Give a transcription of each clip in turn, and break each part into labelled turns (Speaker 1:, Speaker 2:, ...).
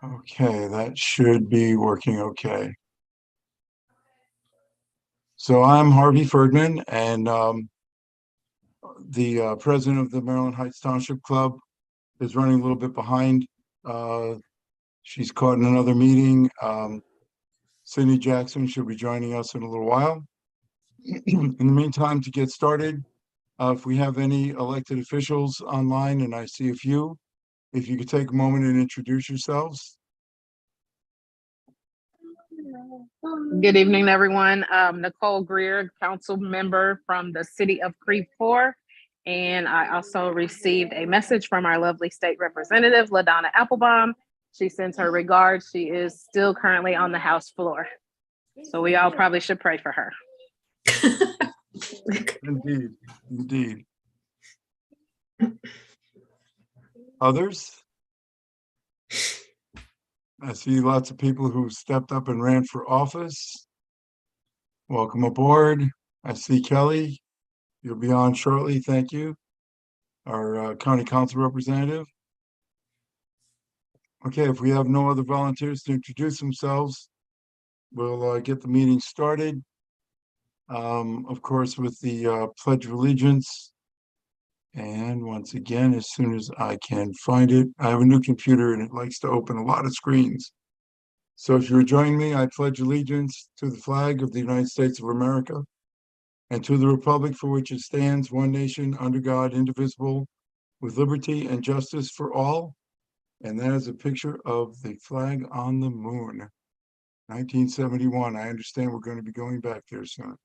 Speaker 1: Okay, that should be working okay. So I'm Harvey Ferdman, and the president of the Maryland Heights Township Club is running a little bit behind. Uh, she's caught in another meeting. Cindy Jackson should be joining us in a little while. In the meantime, to get started, if we have any elected officials online, and I see a few, if you could take a moment and introduce yourselves.
Speaker 2: Good evening, everyone. Nicole Greer, council member from the city of Creve Coeur. And I also received a message from our lovely state representative, LaDonna Applebaum. She sends her regards. She is still currently on the House floor. So we all probably should pray for her.
Speaker 1: Indeed, indeed. Others? I see lots of people who stepped up and ran for office. Welcome aboard. I see Kelly. You'll be on shortly. Thank you. Our county council representative. Okay, if we have no other volunteers to introduce themselves, we'll get the meeting started. Of course, with the Pledge of Allegiance. And once again, as soon as I can find it, I have a new computer and it likes to open a lot of screens. So if you're joining me, I pledge allegiance to the flag of the United States of America and to the republic for which it stands, one nation, under God, indivisible, with liberty and justice for all. And that is a picture of the flag on the moon, 1971. I understand we're going to be going back there soon.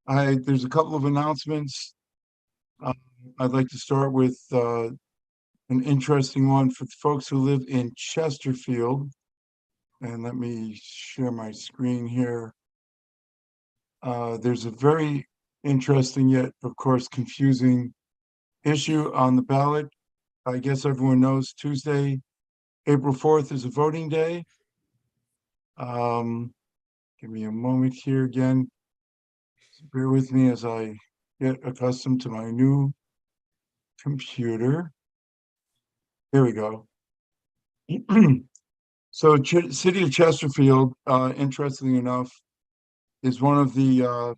Speaker 1: There's a couple of announcements. I'd like to start with an interesting one for the folks who live in Chesterfield. And let me share my screen here. There's a very interesting yet, of course, confusing issue on the ballot. I guess everyone knows Tuesday, April 4th is a voting day. Give me a moment here again. Bear with me as I get accustomed to my new computer. Here we go. So City of Chesterfield, interestingly enough, is one of the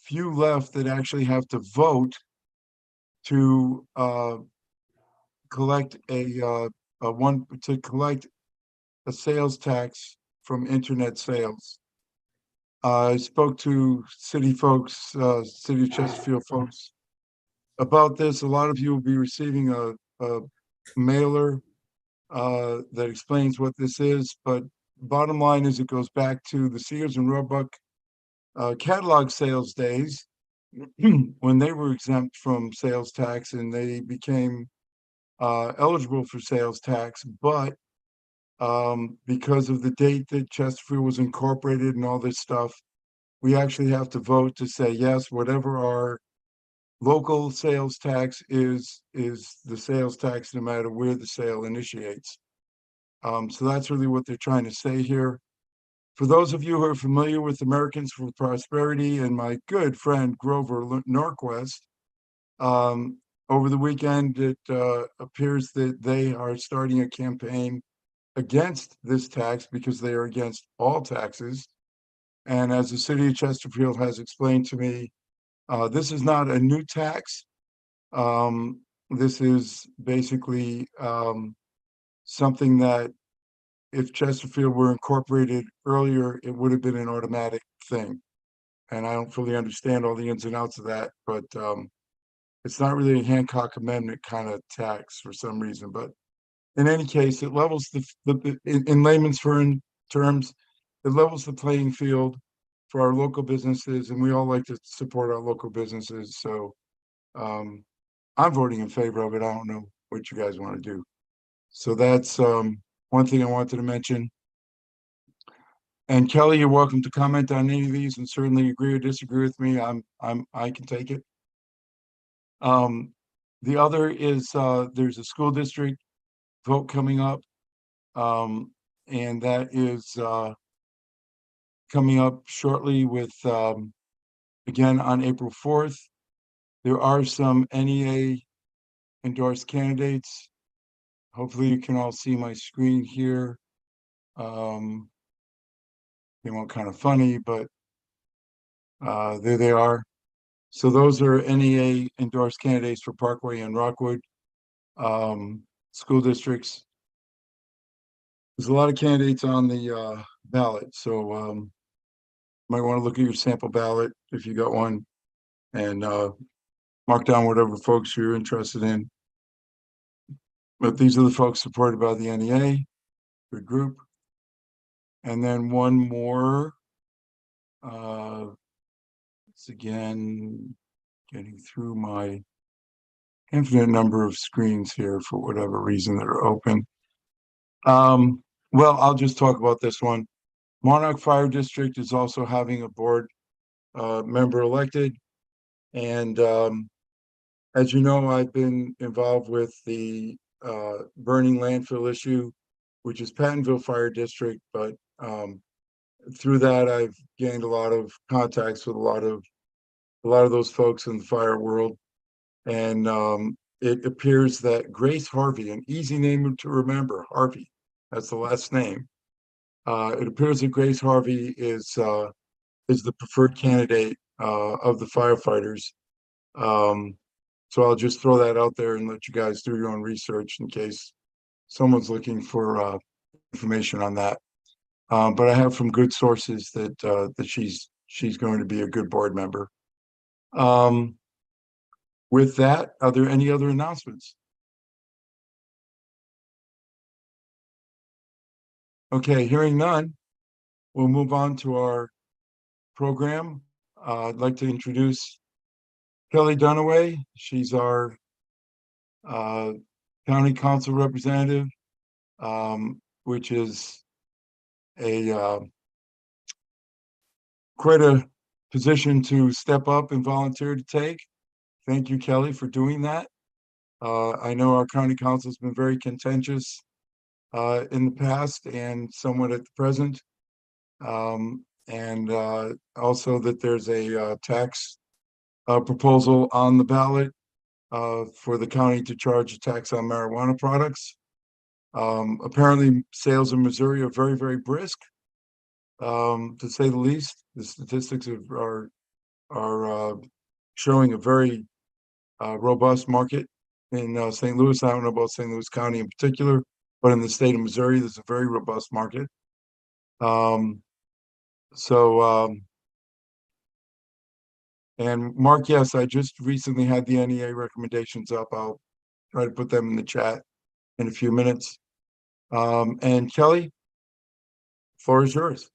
Speaker 1: few left that actually have to vote to collect a sales tax from internet sales. I spoke to city folks, City of Chesterfield folks about this. A lot of you will be receiving a mailer that explains what this is, but bottom line is it goes back to the Sears and Roebuck catalog sales days when they were exempt from sales tax and they became eligible for sales tax, but because of the date that Chesterfield was incorporated and all this stuff, we actually have to vote to say, yes, whatever our local sales tax is the sales tax no matter where the sale initiates. So that's really what they're trying to say here. For those of you who are familiar with Americans for Prosperity and my good friend Grover Norquist, over the weekend, it appears that they are starting a campaign against this tax because they are against all taxes. And as the city of Chesterfield has explained to me, this is not a new tax. This is basically something that if Chesterfield were incorporated earlier, it would have been an automatic thing. And I don't fully understand all the ins and outs of that, but it's not really a Hancock Amendment kind of tax for some reason. But in any case, it levels in layman's terms, it levels the playing field for our local businesses, and we all like to support our local businesses. So I'm voting in favor of it. I don't know what you guys want to do. So that's one thing I wanted to mention. And Kelly, you're welcome to comment on any of these and certainly agree or disagree with me. I can take it. The other is there's a school district vote coming up, and that is coming up shortly with again on April 4th. There are some NEA endorsed candidates. hopefully you can all see my screen here. They were kind of funny, but there they are. So those are NEA endorsed candidates for Parkway and Rockwood school districts. There's a lot of candidates on the ballot, so might want to look at your sample ballot if you got one, and mark down whatever folks you're interested in. But these are the folks supported by the NEA, good group. And then one more. It's again getting through my infinite number of screens here for whatever reason that are open. Well, I'll just talk about this one. Monarch Fire District is also having a board member elected. And as you know, I've been involved with the burning landfill issue, which is Pattonville Fire District. But through that, I've gained a lot of contacts with a lot of those folks in the fire world. And it appears that Grace Harvey, an easy name to remember, Harvey, that's the last name. It appears that Grace Harvey is the preferred candidate of the firefighters. So I'll just throw that out there and let you guys do your own research in case someone's looking for information on that. But I have from good sources that that she's going to be a good board member. With that, are there any other announcements? Okay, hearing none, we'll move on to our program. I'd like to introduce Kelly Dunaway. She's our county council representative, which is a quite a position to step up and volunteer to take. Thank you, Kelly, for doing that. I know our county council has been very contentious in the past and somewhat at the present. And also that there's a tax proposal on the ballot for the county to charge a tax on marijuana products. Apparently sales in Missouri are very, very brisk, to say the least. The statistics are showing a very robust market in St. Louis. I don't know about St. Louis County in particular, but in the state of Missouri, there's a very robust market. And Mark, yes, I just recently had the NEA recommendations up. I'll try to put them in the chat in a few minutes. And Kelly, floor is yours.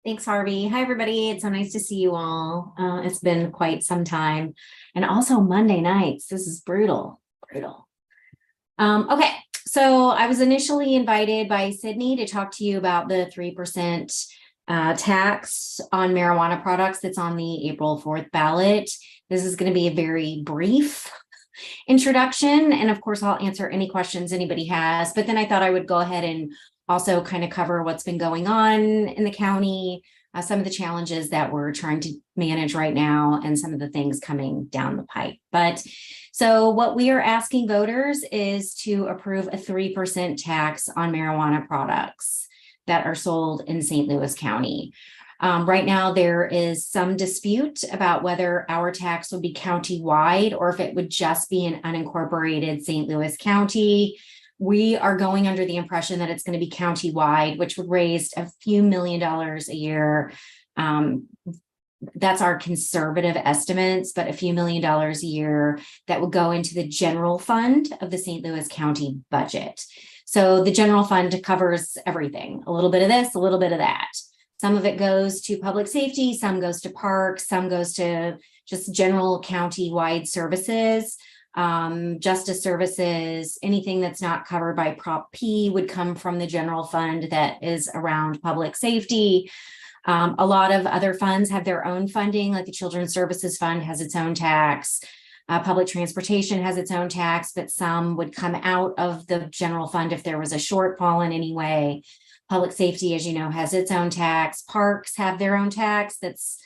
Speaker 3: Thanks, Harvey. Hi, everybody. It's so nice to see you all. It's been quite some time. And also Monday nights. This is brutal. Okay, so I was initially invited by Sydney to talk to you about the 3% tax on marijuana products that's on the April 4th ballot. This is going to be a very brief introduction. And of course, I'll answer any questions anybody has. But then I thought I would go ahead and also kind of cover what's been going on in the county, some of the challenges that we're trying to manage right now, and some of the things coming down the pipe. But so what we are asking voters is to approve a 3% tax on marijuana products that are sold in St. Louis County. Right now, there is some dispute about whether our tax would be county-wide or if it would just be an unincorporated St. Louis County. We are going under the impression that it's going to be county-wide, which would raise a few $1 million a year. That's our conservative estimates, but a few $1 million a year that would go into the general fund of the St. Louis County budget. So the general fund covers everything, a little bit of this, a little bit of that. Some of it goes to public safety, some goes to parks, some goes to just general county-wide services. Justice services, anything that's not covered by Prop P would come from the general fund that is around public safety. A lot of other funds have their own funding, like the Children's Services Fund has its own tax. Public transportation has its own tax, but some would come out of the general fund if there was a shortfall in any way. Public safety, as you know, has its own tax. Parks have their own tax that's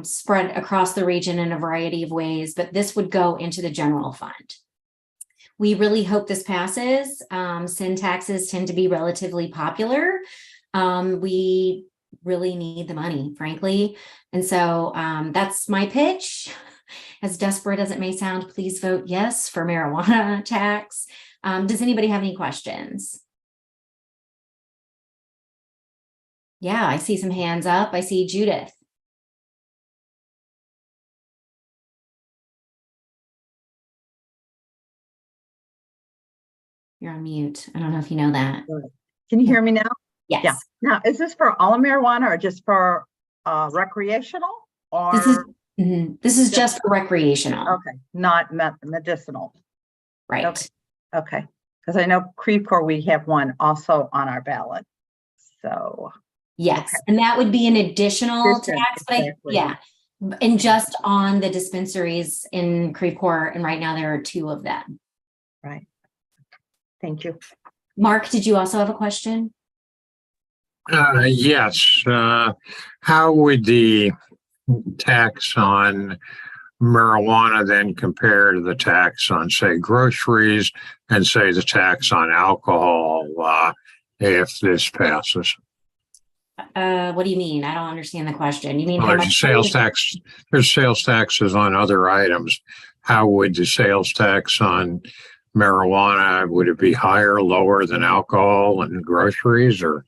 Speaker 3: spread across the region in a variety of ways, but this would go into the general fund. We really hope this passes. Sin taxes tend to be relatively popular. We really need the money, frankly. And so that's my pitch. As desperate as it may sound, please vote yes for marijuana tax. Does anybody have any questions? Yeah, I see some hands up. I see Judith. You're on mute. I don't know if you know that.
Speaker 4: Can you hear me now?
Speaker 3: Yes.
Speaker 4: Yeah. Now, is this for all marijuana or just for recreational? Or
Speaker 3: This is just for recreational.
Speaker 4: okay, not medicinal.
Speaker 3: Right.
Speaker 4: Okay. Because I know Creve Coeur, we have one also on our ballot. So
Speaker 3: Yes,
Speaker 4: okay.
Speaker 3: and that would be an additional tax, but
Speaker 4: Exactly.
Speaker 3: yeah. And just on the dispensaries in Creve Coeur, and right now there are 2 of them.
Speaker 4: Right. Thank you.
Speaker 3: Mark, did you also have a question?
Speaker 5: Yes. How would the tax on marijuana then compare to the tax on, say, groceries and say the tax on alcohol if this passes?
Speaker 3: What do you mean? I don't understand the question. You mean
Speaker 5: Well,
Speaker 3: how
Speaker 5: there's
Speaker 3: much
Speaker 5: sales tax. There's sales taxes on other items. How would the sales tax on marijuana, would it be higher, lower than alcohol and groceries, or?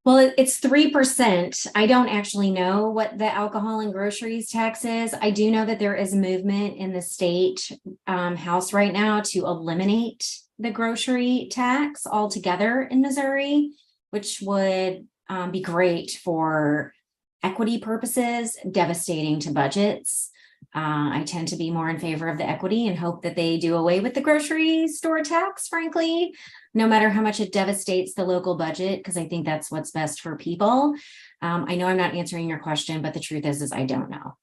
Speaker 3: Well, it's 3%. I don't actually know what the alcohol and groceries tax is. I do know that there is movement in the state house right now to eliminate the grocery tax altogether in Missouri, which would be great for equity purposes, devastating to budgets. I tend to be more in favor of the equity and hope that they do away with the grocery store tax, frankly, no matter how much it devastates the local budget, because I think that's what's best for people. I know I'm not answering your question, but the truth is I don't know.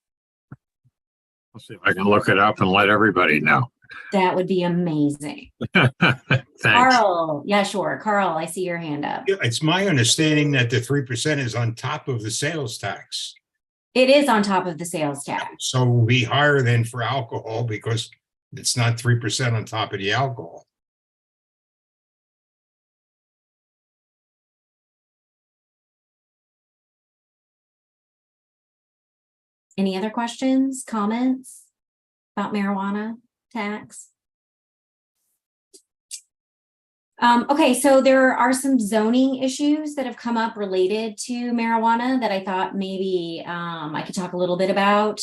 Speaker 5: I'll see if I can look it up and let everybody know.
Speaker 3: That would be amazing.
Speaker 5: Thanks.
Speaker 3: Carl, yeah, sure. Carl, I see your hand up.
Speaker 6: Yeah, it's my understanding that the 3% is on top of the sales tax.
Speaker 3: It is on top of the sales tax.
Speaker 6: So it will be higher than for alcohol because it's not 3% on top of the alcohol.
Speaker 3: Any other questions, comments about marijuana tax? Okay, so there are some zoning issues that have come up related to marijuana that I thought maybe I could talk a little bit about.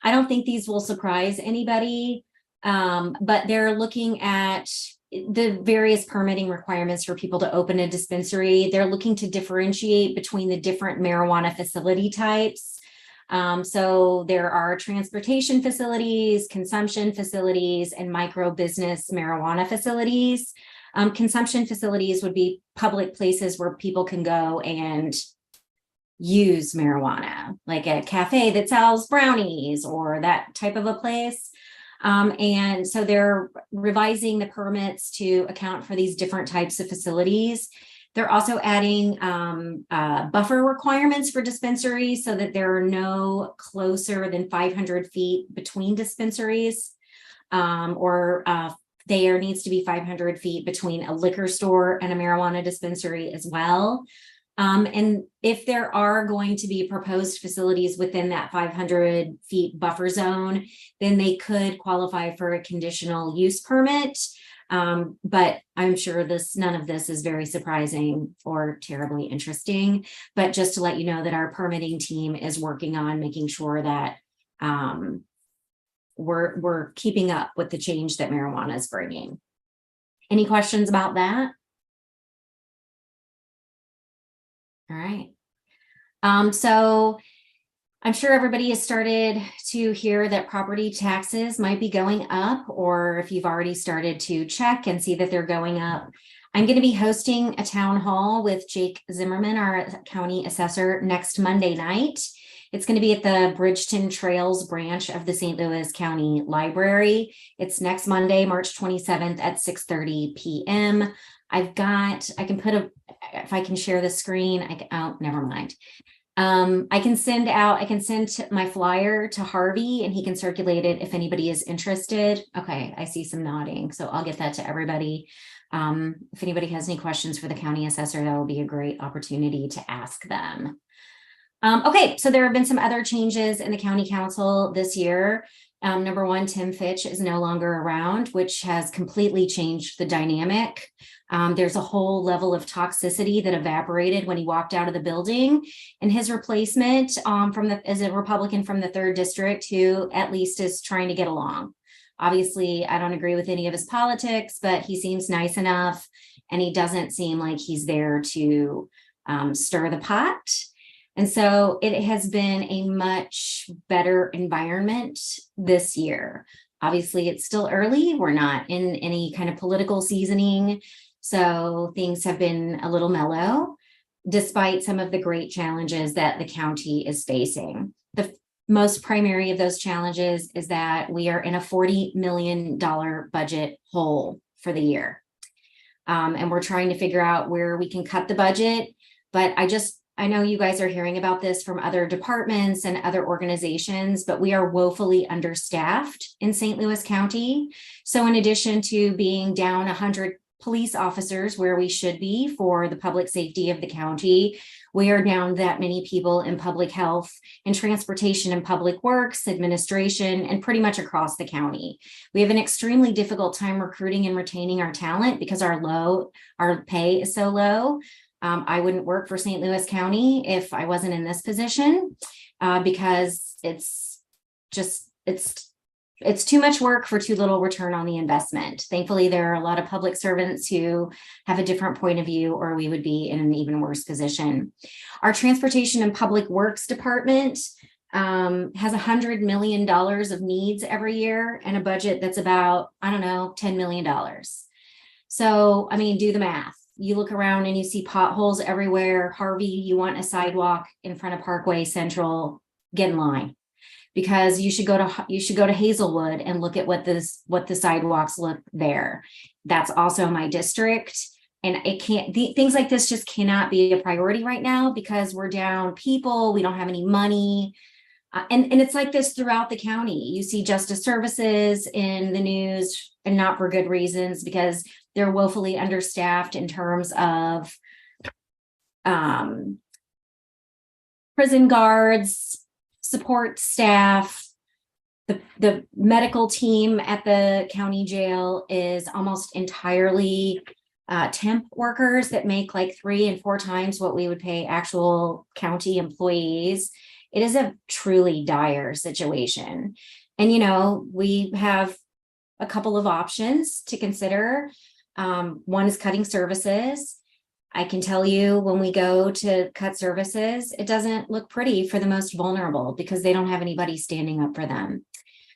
Speaker 3: I don't think these will surprise anybody, but they're looking at the various permitting requirements for people to open a dispensary. They're looking to differentiate between the different marijuana facility types. So there are transportation facilities, consumption facilities, and micro business marijuana facilities. Consumption facilities would be public places where people can go and use marijuana, like a cafe that sells brownies or that type of a place. And so they're revising the permits to account for these different types of facilities. They're also adding buffer requirements for dispensaries so that there are no closer than 500 feet between dispensaries, there needs to be 500 feet between a liquor store and a marijuana dispensary as well. And if there are going to be proposed facilities within that 500 feet buffer zone, then they could qualify for a conditional use permit. But I'm sure none of this is very surprising or terribly interesting. But just to let you know that our permitting team is working on making sure that we're keeping up with the change that marijuana is bringing. Any questions about that? All right. So I'm sure everybody has started to hear that property taxes might be going up, or if you've already started to check and see that they're going up. I'm going to be hosting a town hall with Jake Zimmerman, our county assessor, next Monday night. It's going to be at the Bridgeton Trails branch of the St. Louis County Library. It's next Monday, March 27th at 6:30 p.m. I can put if I can share the screen, oh, never mind. I can send my flyer to Harvey and he can circulate it if anybody is interested. Okay, I see some nodding, so I'll get that to everybody. If anybody has any questions for the county assessor, that will be a great opportunity to ask them. Okay, so there have been some other changes in the county council this year. Number one, Tim Fitch is no longer around, which has completely changed the dynamic. There's a whole level of toxicity that evaporated when he walked out of the building, and his replacement as a Republican from the 3rd district who at least is trying to get along. Obviously, I don't agree with any of his politics, but he seems nice enough and he doesn't seem like he's there to stir the pot. And so it has been a much better environment this year. Obviously, it's still early. We're not in any kind of political seasoning. So things have been a little mellow, despite some of the great challenges that the county is facing. The most primary of those challenges is that we are in a $40 million budget hole for the year. And we're trying to figure out where we can cut the budget. But I know you guys are hearing about this from other departments and other organizations, but we are woefully understaffed in St. Louis County. So in addition to being down 100 police officers where we should be for the public safety of the county, we are down that many people in public health and transportation and public works, administration, and pretty much across the county. We have an extremely difficult time recruiting and retaining our talent because our pay is so low. I wouldn't work for St. Louis County if I wasn't in this position because it's too much work for too little return on the investment. Thankfully, there are a lot of public servants who have a different point of view, or we would be in an even worse position. Our transportation and public works department has $100 million of needs every year and a budget that's about, $10 million. So, do the math. You look around and you see potholes everywhere. Harvey, you want a sidewalk in front of Parkway Central, get in line. Because you should go to Hazelwood and look at what the sidewalks look there. That's also my district. And things like this just cannot be a priority right now because we're down people, we don't have any money. And it's like this throughout the county. You see justice services in the news, and not for good reasons, because they're woefully understaffed in terms of prison guards, support staff. The medical team at the county jail is almost entirely temp workers that make like 3 and 4 times what we would pay actual county employees. It is a truly dire situation. And, we have a couple of options to consider. One is cutting services. I can tell you when we go to cut services, it doesn't look pretty for the most vulnerable because they don't have anybody standing up for them.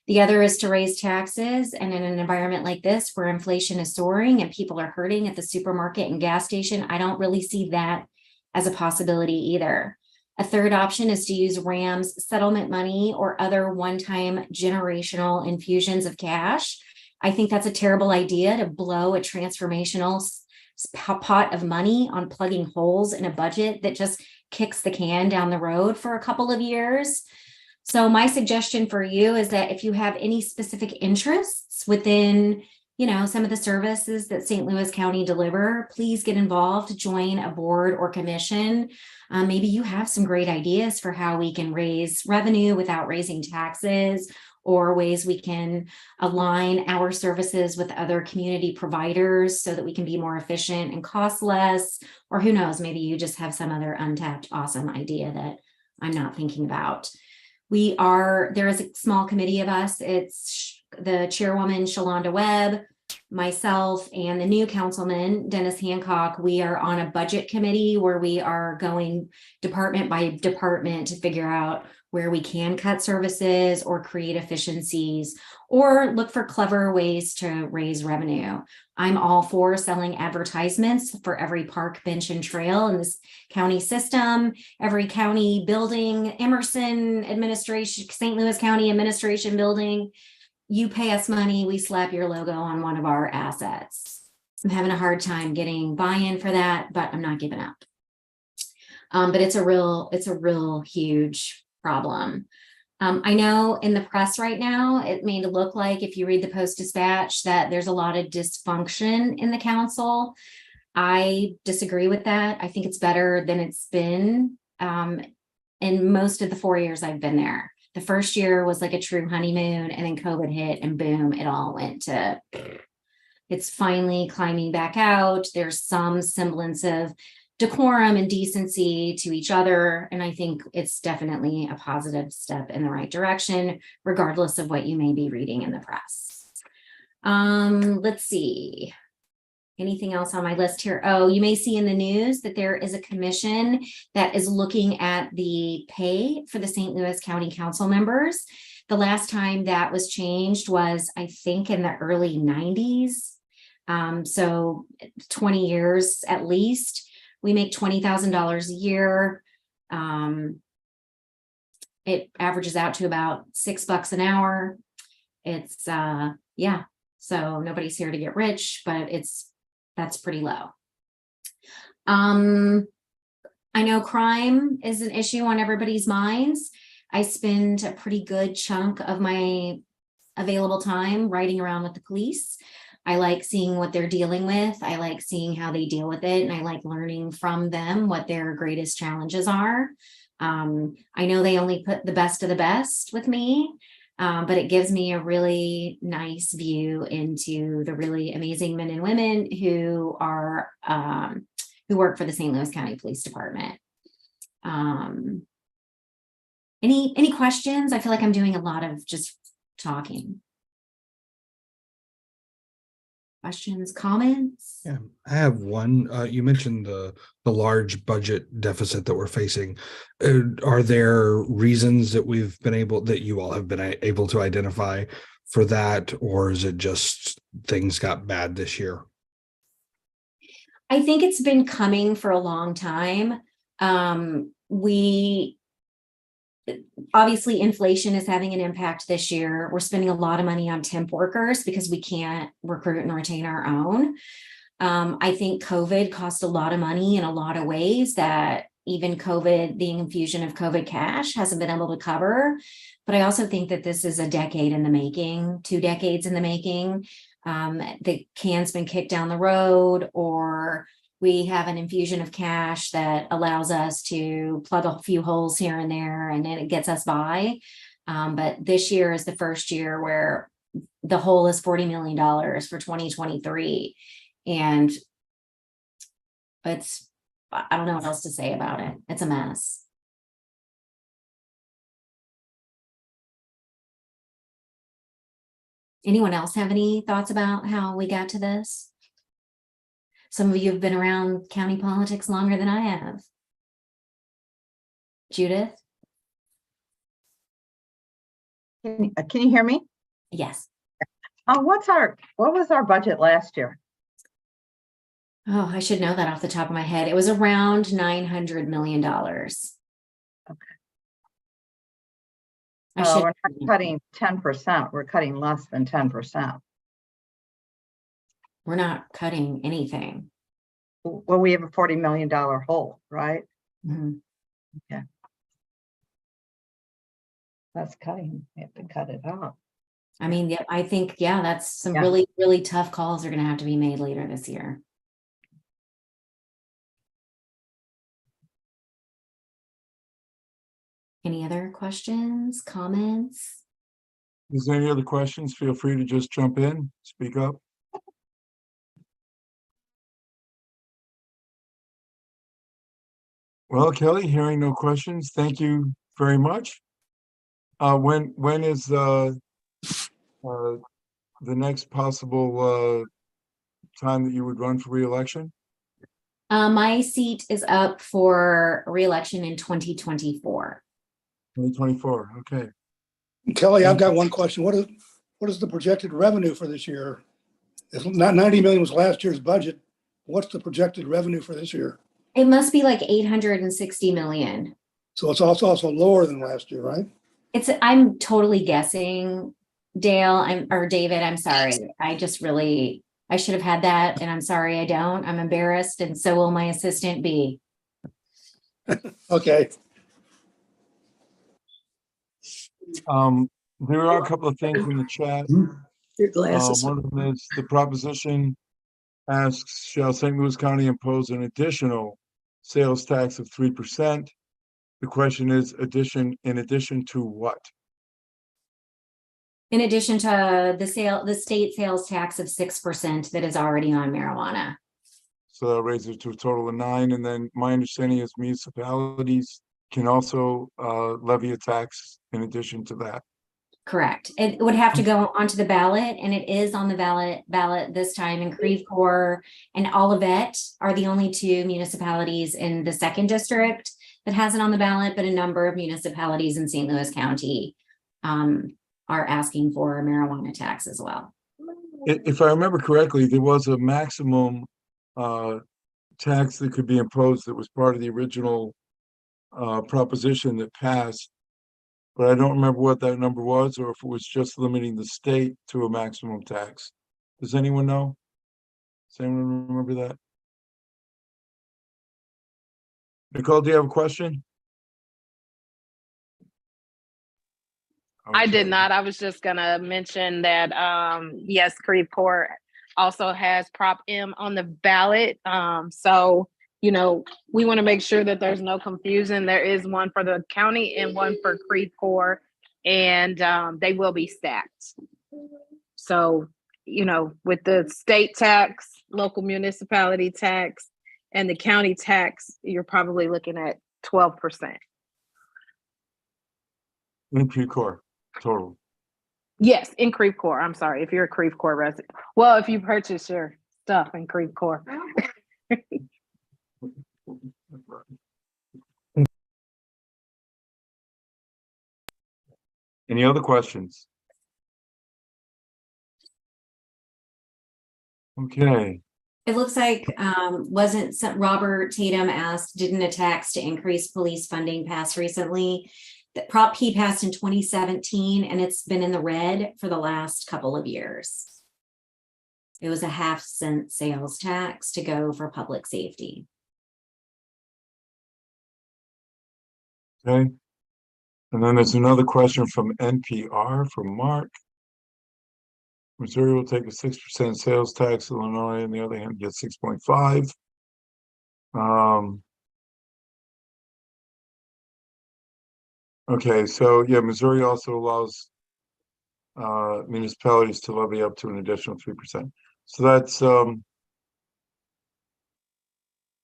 Speaker 3: The other is to raise taxes. And in an environment like this where inflation is soaring and people are hurting at the supermarket and gas station, I don't really see that as a possibility either. A third option is to use RAM's settlement money or other one-time generational infusions of cash. I think that's a terrible idea to blow a transformational pot of money on plugging holes in a budget that just kicks the can down the road for a couple of years. So my suggestion for you is that if you have any specific interests within, some of the services that St. Louis County deliver, please get involved, join a board or commission. Maybe you have some great ideas for how we can raise revenue without raising taxes, or ways we can align our services with other community providers so that we can be more efficient and cost less. Or who knows, maybe you just have some other untapped awesome idea that I'm not thinking about. There is a small committee of us. It's the chairwoman, Shalonda Webb, myself, and the new councilman, Dennis Hancock. We are on a budget committee where we are going department by department to figure out where we can cut services or create efficiencies or look for clever ways to raise revenue. I'm all for selling advertisements for every park, bench, and trail in this county system, every county building, Emerson administration, St. Louis County administration building. You pay us money, we slap your logo on one of our assets. I'm having a hard time getting buy-in for that, but I'm not giving up. But it's a real huge problem. I know in the press right now, it may look like if you read the Post-Dispatch that there's a lot of dysfunction in the council. I disagree with that. I think it's better than it's been in most of the 4 years I've been there. The first year was like a true honeymoon, and then COVID hit and boom, it all went to, it's finally climbing back out. There's some semblance of decorum and decency to each other. And I think it's definitely a positive step in the right direction, regardless of what you may be reading in the press. Let's see. Anything else on my list here? Oh, you may see in the news that there is a commission that is looking at the pay for the St. Louis County Council members. The last time that was changed was, I think, in the early 90s. So 20 years at least. We make $20,000 a year. It averages out to about $6 an hour. It's yeah. So nobody's here to get rich, but that's pretty low. I know crime is an issue on everybody's minds. I spend a pretty good chunk of my available time riding around with the police. I like seeing what they're dealing with. I like seeing how they deal with it. And I like learning from them what their greatest challenges are. I know they only put the best of the best with me, but it gives me a really nice view into the really amazing men and women who are, who work for the St. Louis County Police Department. Any questions? I feel like I'm doing a lot of just talking. Questions, comments?
Speaker 7: Yeah, I have one. You mentioned the large budget deficit that we're facing. Are there reasons that you all have been able to identify for that, or is it just things got bad this year?
Speaker 3: I think it's been coming for a long time. Obviously, inflation is having an impact this year. We're spending a lot of money on temp workers because we can't recruit and retain our own. I think COVID cost a lot of money in a lot of ways that even COVID, the infusion of COVID cash hasn't been able to cover. But I also think that this is a decade in the making, 2 decades in the making. The can's been kicked down the road, or we have an infusion of cash that allows us to plug a few holes here and there, and then it gets us by. But this year is the first year where the hole is $40 million for 2023. And I don't know what else to say about it. It's a mess. Anyone else have any thoughts about how we got to this? Some of you have been around county politics longer than I have. Judith?
Speaker 4: Can you hear me?
Speaker 3: Yes.
Speaker 4: What was our budget last year?
Speaker 3: Oh, I should know that off the top of my head. It was around $900 million.
Speaker 4: Okay.
Speaker 3: I should.
Speaker 4: We're not cutting 10%. We're cutting less than 10%.
Speaker 3: We're not cutting anything.
Speaker 4: Well, we have a $40 million hole, right?
Speaker 3: Mhm.
Speaker 4: Okay. That's cutting. We have to cut it out.
Speaker 3: I mean, yeah, I think, yeah, that's some
Speaker 4: Yeah.
Speaker 3: really, really tough calls are going to have to be made later this year. Any other questions, comments?
Speaker 1: Is there any other questions? Feel free to just jump in, speak up. Well, Kelly, hearing no questions, thank you very much. When is the next possible time that you would run for re-election?
Speaker 3: My seat is up for re-election in 2024.
Speaker 1: 2024, okay.
Speaker 8: Kelly, I've got one question. What is the projected revenue for this year? It's not 90 million was last year's budget. What's the projected revenue for this year?
Speaker 3: It must be like 860 million.
Speaker 8: So it's also lower than last year, right?
Speaker 3: I'm totally guessing, Dale, or David, I'm sorry. I should have had that, and I'm sorry I don't. I'm embarrassed, and so will my assistant be.
Speaker 8: Okay,
Speaker 1: There are a couple of things in the chat.
Speaker 9: Your glasses.
Speaker 1: One of them is the proposition asks, shall St. Louis County impose an additional sales tax of 3%? The question is in addition to what?
Speaker 3: In addition to the state sales tax of 6% that is already on marijuana.
Speaker 1: So that raises it to a total of 9. And then my understanding is municipalities can also levy a tax in addition to that.
Speaker 3: Correct. It would have to go onto the ballot, and it is on the ballot this time. And Creve Coeur and Olivet are the only two municipalities in the second district that has it on the ballot, but a number of municipalities in St. Louis County are asking for a marijuana tax as well.
Speaker 1: If I remember correctly, there was a maximum tax that could be imposed that was part of the original proposition that passed. But I don't remember what that number was, or if it was just limiting the state to a maximum tax. Does anyone know? Does anyone remember that? Nicole, do you have a question?
Speaker 2: I did
Speaker 1: Okay.
Speaker 2: not. I was just gonna mention that, yes, Creve Coeur also has Prop M on the ballot. So, you know, we want to make sure that there's no confusion. There is one for the county and one for Creve Coeur, and they will be stacked. So, you know, with the state tax, local municipality tax, and the county tax, you're probably looking at 12%.
Speaker 1: In Creve Coeur, total.
Speaker 2: Yes, in Creve Coeur. I'm sorry, if you're a Creve Coeur resident. Well, if you purchase your stuff in Creve Coeur.
Speaker 1: Any other questions? Okay,
Speaker 3: It looks like Robert Tatum asked, didn't a tax to increase police funding pass recently? The Prop P passed in 2017 and it's been in the red for the last couple of years. It was a 0.5 sales tax to go for public safety.
Speaker 1: okay. And then there's another question from NPR from Mark. Missouri will take a 6% sales tax, Illinois, on the other hand, gets 6.5. Okay, so yeah, Missouri also allows municipalities to levy up to an additional 3%. So that's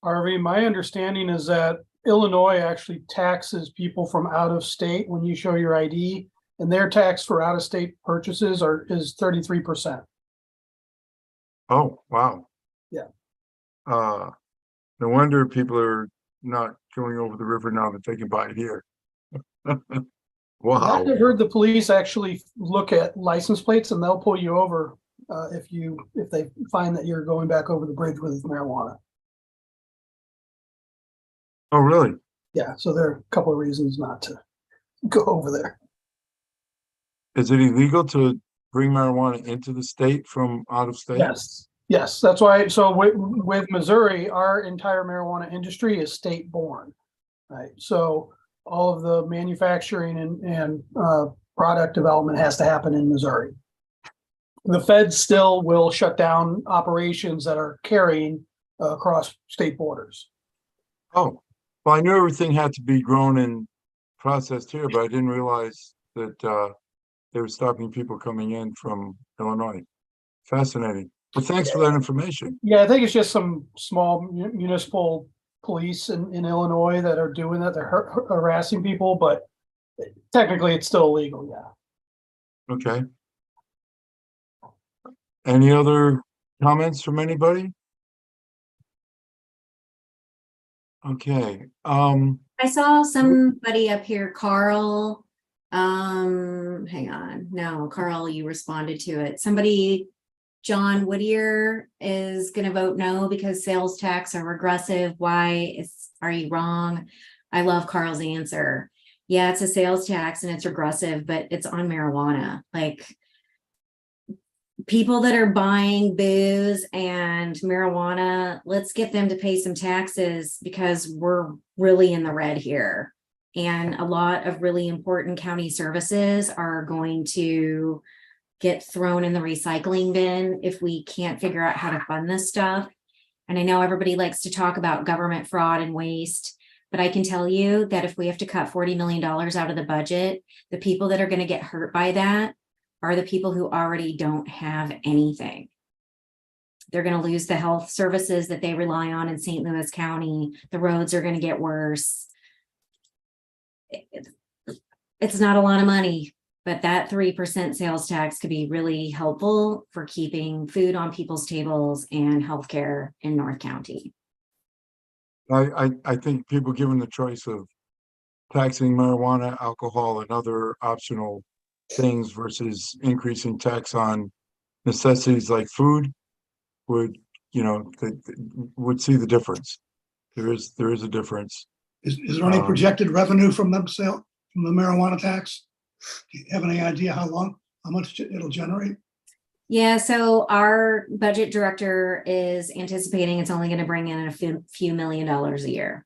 Speaker 10: Harvey, my understanding is that Illinois actually taxes people from out of state when you show your ID, and their tax for out of state purchases is 33%.
Speaker 1: oh wow.
Speaker 10: Yeah.
Speaker 1: No wonder people are not going over the river now that they can buy it here. Wow.
Speaker 10: I've heard the police actually look at license plates and they'll pull you over if they find that you're going back over the bridge with marijuana.
Speaker 1: Oh, really?
Speaker 10: Yeah, so there are a couple of reasons not to go over there.
Speaker 1: Is it illegal to bring marijuana into the state from out of state?
Speaker 10: Yes, that's why. So with Missouri, our entire marijuana industry is state born, right? So all of the manufacturing and product development has to happen in Missouri. The feds still will shut down operations that are carrying across state borders.
Speaker 1: Oh, well, I knew everything had to be grown and processed here, but I didn't realize that they were stopping people coming in from Illinois. Fascinating. Well, thanks for that information.
Speaker 10: Yeah, I think it's just some small municipal police in Illinois that are doing that. They're harassing people, but technically it's still illegal. Yeah.
Speaker 1: Okay. Any other comments from anybody? Okay.
Speaker 3: I saw somebody up here, Carl. Hang on. No, Carl, you responded to it. Somebody, John Whittier, is going to vote no because sales tax are regressive. Why are you wrong? I love Carl's answer. Yeah, it's a sales tax and it's regressive, but it's on marijuana. Like, people that are buying booze and marijuana, let's get them to pay some taxes because we're really in the red here. And a lot of really important county services are going to get thrown in the recycling bin if we can't figure out how to fund this stuff. And I know everybody likes to talk about government fraud and waste, but I can tell you that if we have to cut $40 million out of the budget, the people that are going to get hurt by that are the people who already don't have anything. They're going to lose the health services that they rely on in St. Louis County. The roads are going to get worse. It's not a lot of money, but that 3% sales tax could be really helpful for keeping food on people's tables and healthcare in North County.
Speaker 1: I think people given the choice of taxing marijuana, alcohol, and other optional things versus increasing tax on necessities like food would, would see the difference. There is a difference.
Speaker 8: Is there any projected revenue from the marijuana tax? Do you have any idea how much it'll generate?
Speaker 3: Yeah, so our budget director is anticipating it's only going to bring in a few $1 million a year.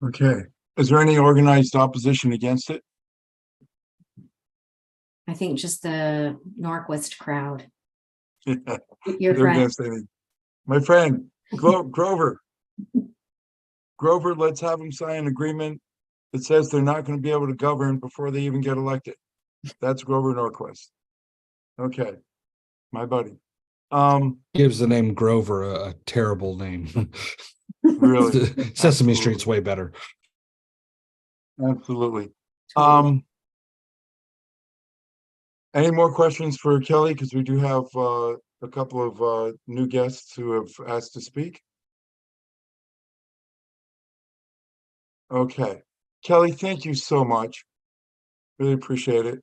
Speaker 1: Okay. Is there any organized opposition against it?
Speaker 3: I think just the Norquist crowd.
Speaker 1: Yeah,
Speaker 3: Your
Speaker 1: they're
Speaker 3: friend.
Speaker 1: against anything. My friend, Grover. Grover, let's have them sign an agreement that says they're not going to be able to govern before they even get elected. That's Grover Norquist. Okay, my buddy.
Speaker 7: Gives the name Grover a terrible name.
Speaker 1: Really?
Speaker 7: Sesame
Speaker 1: Absolutely.
Speaker 7: Street's way better.
Speaker 1: Absolutely.
Speaker 3: Totally.
Speaker 1: Any more questions for Kelly? Because we do have a couple of new guests who have asked to speak. Okay. Kelly, thank you so much. Really appreciate it.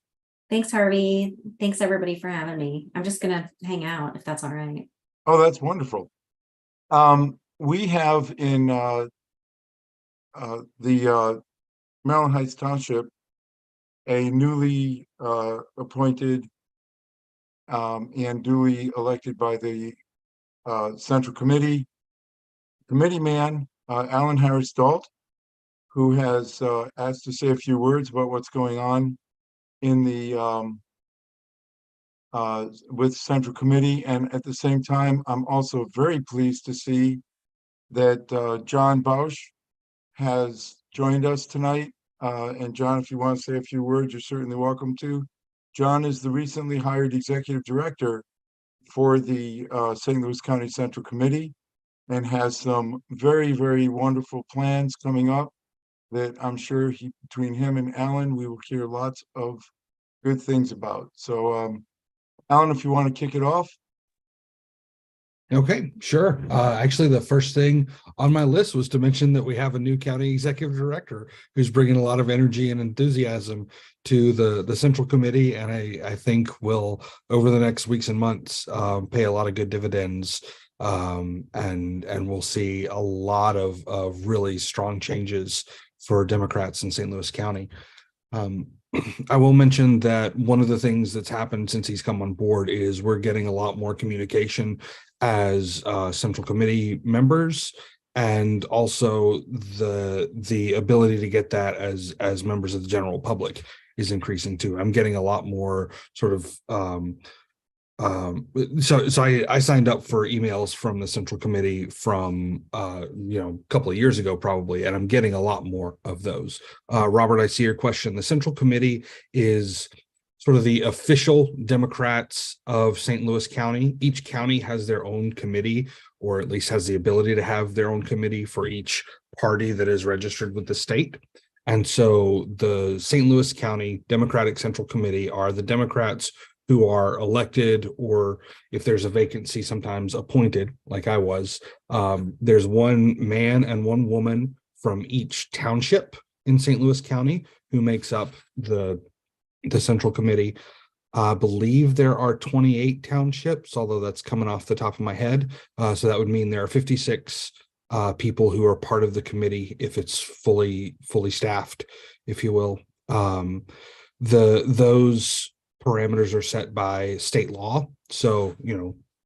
Speaker 3: Thanks, Harvey. Thanks, everybody, for having me. I'm just gonna hang out if that's all right.
Speaker 1: Oh, that's wonderful. We have in the Maryland Heights Township a newly appointed and duly elected by the Central Committee man, Alan Harris Dalt, who has asked to say a few words about what's going on in the with Central Committee. And at the same time, I'm also very pleased to see that John Bausch has joined us tonight. And John, if you want to say a few words, you're certainly welcome to. John is the recently hired executive director for the St. Louis County Central Committee and has some very, very wonderful plans coming up that I'm sure between him and Alan, we will hear lots of good things about. So, Alan, if you want to kick it off.
Speaker 7: Okay, sure. Actually, the first thing on my list was to mention that we have a new county executive director who's bringing a lot of energy and enthusiasm to the Central Committee, and I think will, over the next weeks and months, pay a lot of good dividends, and we'll see a lot of really strong changes for Democrats in St. Louis County. I will mention that one of the things that's happened since he's come on board is we're getting a lot more communication as Central Committee members, and also the ability to get that as members of the general public is increasing too. I'm getting a lot more sort of so I signed up for emails from the Central Committee from a couple of years ago probably, and I'm getting a lot more of those. Robert, I see your question. The Central Committee is sort of the official Democrats of St. Louis County. Each county has their own committee, or at least has the ability to have their own committee for each party that is registered with the state. And so the St. Louis County Democratic Central Committee are the Democrats who are elected, or if there's a vacancy, sometimes appointed, like I was. There's one man and one woman from each township in St. Louis County who makes up the Central Committee. I believe there are 28 townships, although that's coming off the top of my head. So that would mean there are 56 people who are part of the committee if it's fully staffed, if you will. those parameters are set by state law. So,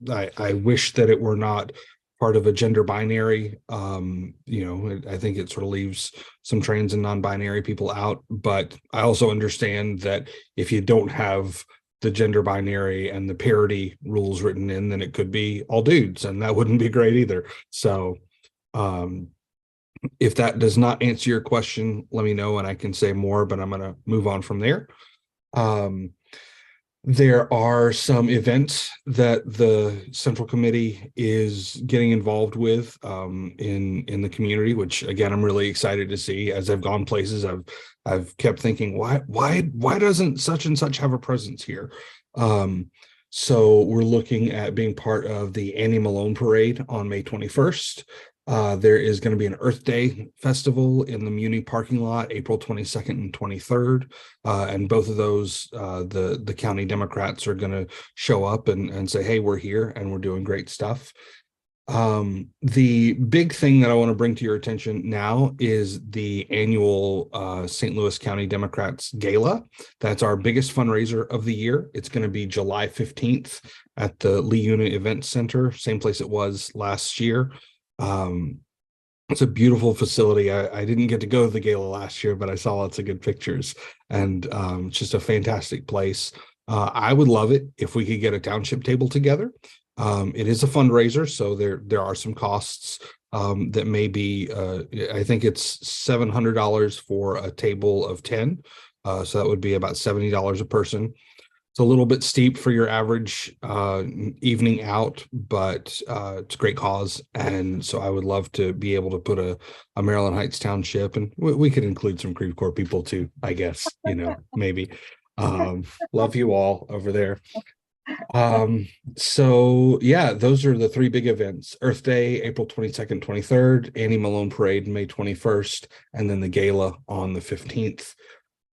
Speaker 7: I wish that it were not part of a gender binary. I think it sort of leaves some trans and non-binary people out, but I also understand that if you don't have the gender binary and the parity rules written in, then it could be all dudes, and that wouldn't be great either. So if that does not answer your question, let me know and I can say more, but I'm going to move on from there. There are some events that the Central Committee is getting involved with in the community, which again I'm really excited to see. As I've gone places, I've kept thinking, why doesn't such and such have a presence here? So we're looking at being part of the Annie Malone Parade on May 21st. There is going to be an Earth Day festival in the Muni parking lot, April 22nd and 23rd. And both of those, the county Democrats are going to show up and say, hey, we're here and we're doing great stuff. The big thing that I want to bring to your attention now is the annual St. Louis County Democrats Gala. That's our biggest fundraiser of the year. It's going to be July 15th at the Lee Unit Event Center, same place it was last year. It's a beautiful facility. I didn't get to go to the gala last year, but I saw lots of good pictures, and it's just a fantastic place. I would love it if we could get a township table together. It is a fundraiser, so there are some costs that may be, I think it's $700 for a table of 10. So that would be about $70 a person. It's a little bit steep for your average evening out, but it's a great cause. And so I would love to be able to put a Maryland Heights Township, and we could include some Creve Coeur people too, I guess, maybe. Love you all over there. So yeah, those are the three big events: Earth Day, April 22nd, 23rd, Annie Malone Parade, May 21st, and then the gala on the 15th.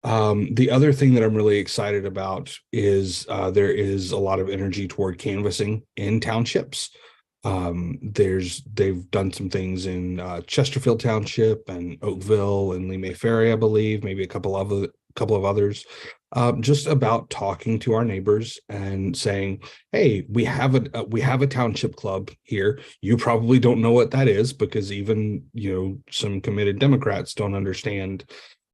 Speaker 7: The other thing that I'm really excited about is there is a lot of energy toward canvassing in townships. They've done some things in Chesterfield Township and Oakville and Lee May Ferry, I believe, maybe a couple of others, just about talking to our neighbors and saying, hey, we have a township club here. You probably don't know what that is, because even some committed Democrats don't understand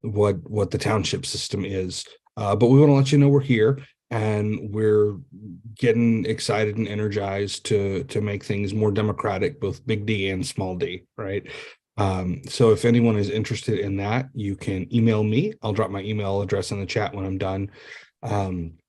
Speaker 7: what the township system is, but we want to let you know we're here, and we're getting excited and energized to make things more democratic, both big D and small d, right? So if anyone is interested in that, you can email me. I'll drop my email address in the chat when I'm done. And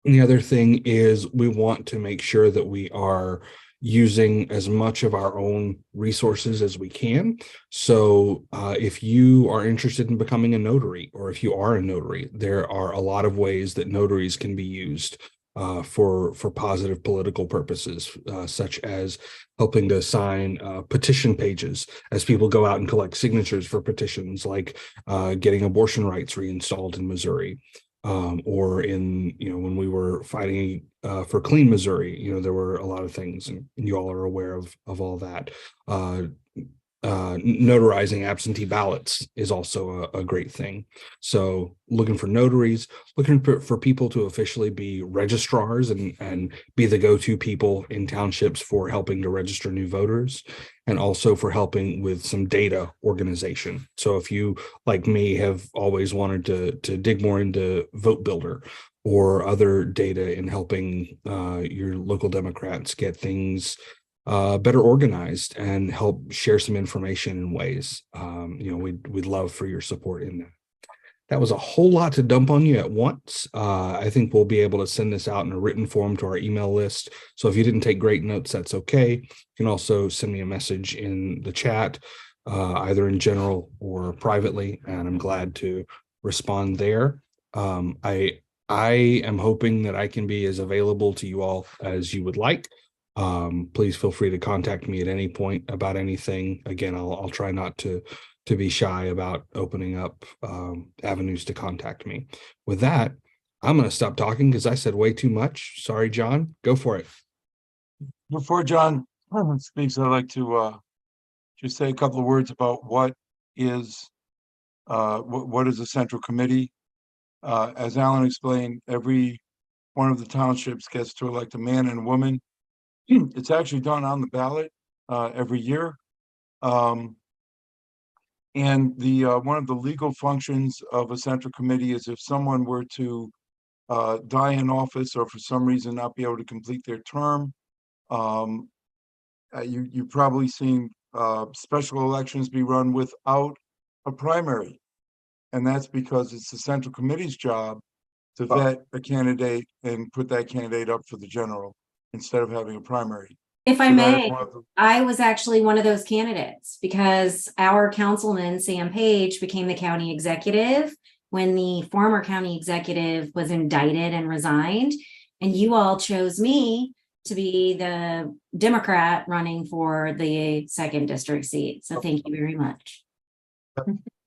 Speaker 7: the other thing is we want to make sure that we are using as much of our own resources as we can. So if you are interested in becoming a notary, or if you are a notary, there are a lot of ways that notaries can be used for positive political purposes, such as helping to sign petition pages as people go out and collect signatures for petitions, like getting abortion rights reinstalled in Missouri. Or in, when we were fighting for Clean Missouri, there were a lot of things, and you all are aware of all that. Notarizing absentee ballots is also a great thing. So looking for notaries, looking for people to officially be registrars and be the go-to people in townships for helping to register new voters, and also for helping with some data organization. So if you, like me, have always wanted to dig more into Vote Builder or other data in helping your local Democrats get things better organized and help share some information in ways, we'd love for your support in that. That was a whole lot to dump on you at once. I think we'll be able to send this out in a written form to our email list. So if you didn't take great notes, that's okay. You can also send me a message in the chat, either in general or privately, and I'm glad to respond there. I am hoping that I can be as available to you all as you would like. Please feel free to contact me at any point about anything. Again, I'll try not to be shy about opening up avenues to contact me. With that, I'm going to stop talking because I said way too much. Sorry, John, go for it.
Speaker 1: Before John speaks, I'd like to just say a couple of words about what is the Central Committee. As Alan explained, every one of the townships gets to elect a man and a woman. It's actually done on the ballot every year. And the one of the legal functions of a central committee is if someone were to die in office or for some reason not be able to complete their term, you've probably seen special elections be run without a primary. And that's because it's the central committee's job to vet a candidate and put that candidate up for the general instead of having a primary.
Speaker 3: If I
Speaker 1: So that is
Speaker 3: may,
Speaker 1: one of the-
Speaker 3: I was actually one of those candidates because our councilman, Sam Page, became the county executive when the former county executive was indicted and resigned. And you all chose me to be the Democrat running for the 2nd district seat. So thank you very much.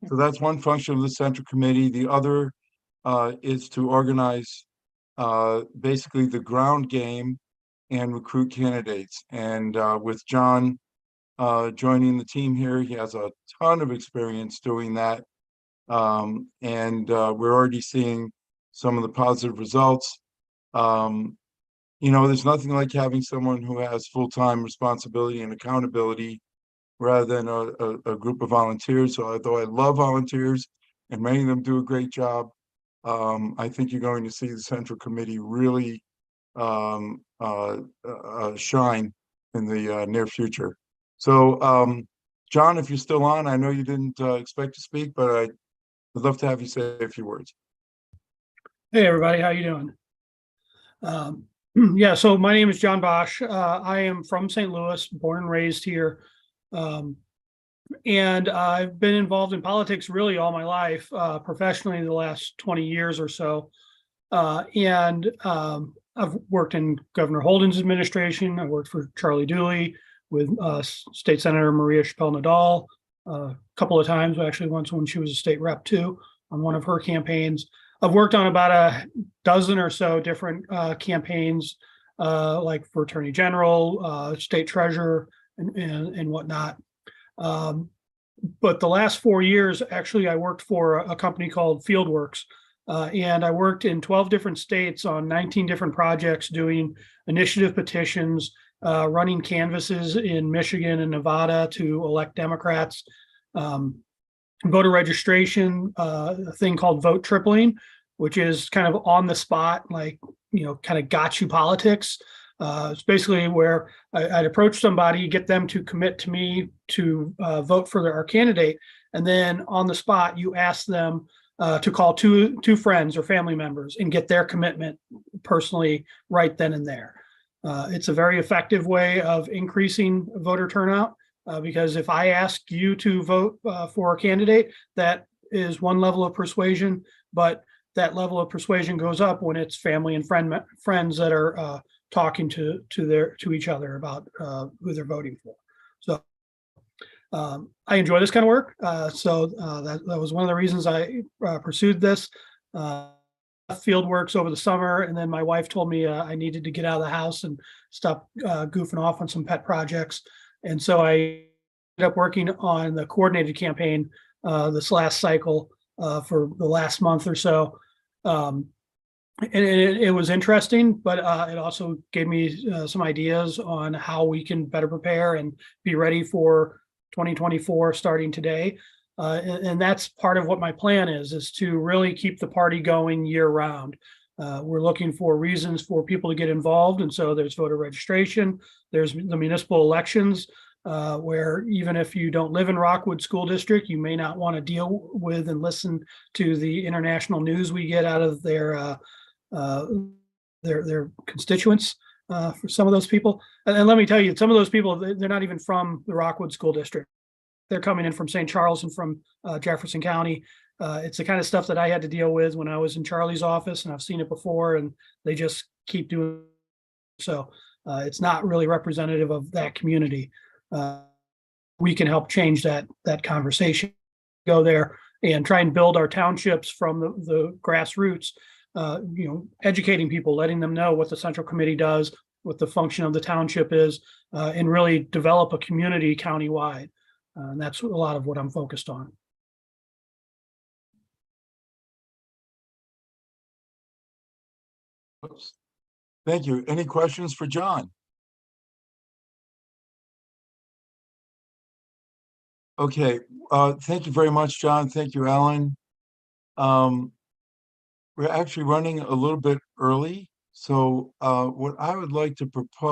Speaker 1: So that's one function of the central committee. The other is to organize basically the ground game and recruit candidates. And with John joining the team here, he has a ton of experience doing that. And we're already seeing some of the positive results. There's nothing like having someone who has full-time responsibility and accountability rather than a group of volunteers. So although I love volunteers and many of them do a great job, I think you're going to see the central committee really shine in the near future. So John, if you're still on, I know you didn't expect to speak, but I'd love to have you say a few words.
Speaker 10: Hey, everybody, how you doing? Yeah, so my name is John Bosch. I am from St. Louis, born and raised here. And I've been involved in politics really all my life, professionally the last 20 years or so. I've worked in Governor Holden's administration. I worked for Charlie Dooley with State Senator Maria Chappelle-Nadal a couple of times, actually once when she was a state rep too, on one of her campaigns. I've worked on about a dozen or so different campaigns, like for Attorney General, State Treasurer, and whatnot. But the last 4 years, actually, I worked for a company called Fieldworks, and I worked in 12 different states on 19 different projects, doing initiative petitions, running canvases in Michigan and Nevada to elect Democrats, voter registration, a thing called vote tripling, which is kind of on the spot, like, kind of got you politics. It's basically where I'd approach somebody, get them to commit to me to vote for our candidate. And then on the spot, you ask them to call two friends or family members and get their commitment personally right then and there. It's a very effective way of increasing voter turnout because if I ask you to vote for a candidate, that is one level of persuasion, but that level of persuasion goes up when it's family and friends that are talking to each other about who they're voting for. So I enjoy this kind of work. That was one of the reasons I pursued this. Fieldworks over the summer, and then my wife told me I needed to get out of the house and stop goofing off on some pet projects. And so I ended up working on the coordinated campaign this last cycle for the last month or so. And it was interesting, but it also gave me some ideas on how we can better prepare and be ready for 2024 starting today. And that's part of what my plan is to really keep the party going year round. We're looking for reasons for people to get involved. And so there's voter registration, there's the municipal elections, where even if you don't live in Rockwood School District, you may not want to deal with and listen to the international news we get out of their constituents for some of those people. And let me tell you, some of those people, they're not even from the Rockwood School District. They're coming in from St. Charles and from Jefferson County. It's the kind of stuff that I had to deal with when I was in Charlie's office, and I've seen it before, and they just keep doing so. It's not really representative of that community. We can help change that conversation. Go there and try and build our townships from the grassroots. Educating people, letting them know what the Central Committee does, what the function of the township is, and really develop a community countywide. And that's a lot of what I'm focused on.
Speaker 1: Oops. Thank you. Any questions for John? Okay, thank you very much, John. Thank you, Alan. We're actually running a little bit early, so what I would like to propose